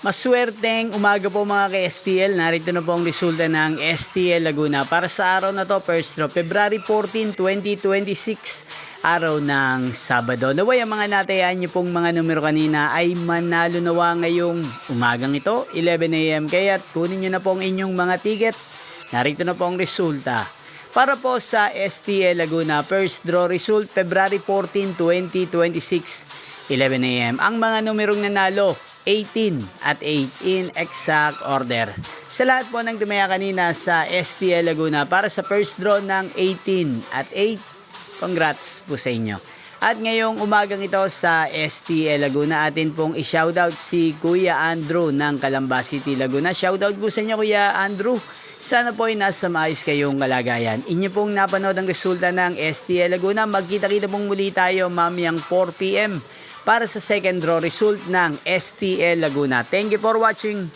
Maswerteng umaga po mga ka-STL. Narito na po ang resulta ng STL Laguna. Para sa araw na to, first draw, February 14, 2026, araw ng Sabado. Naway ang mga natayan nyo pong mga numero kanina ay manalo nawa ngayong umagang ito, 11 AM. Kaya kunin nyo na po ang inyong mga ticket. Narito na po ang resulta. Para po sa STL Laguna, first draw result, February 14, 2026, 11 AM. Ang mga numerong nanalo, 18 at 8 in exact order. Sa lahat po ng tumaya kanina sa STL Laguna para sa first draw ng 18 at 8, congrats po sa inyo. At ngayong umagang ito sa STL Laguna, atin pong i-shoutout si Kuya Andrew ng Calamba City, Laguna. Shoutout po sa inyo Kuya Andrew. Sana po ay nasa maayos kayong kalagayan. Inyo pong napanood ang resulta ng STL Laguna. Magkita-kita pong muli tayo mamayang 4 PM para sa second draw result ng STL Laguna. Thank you for watching.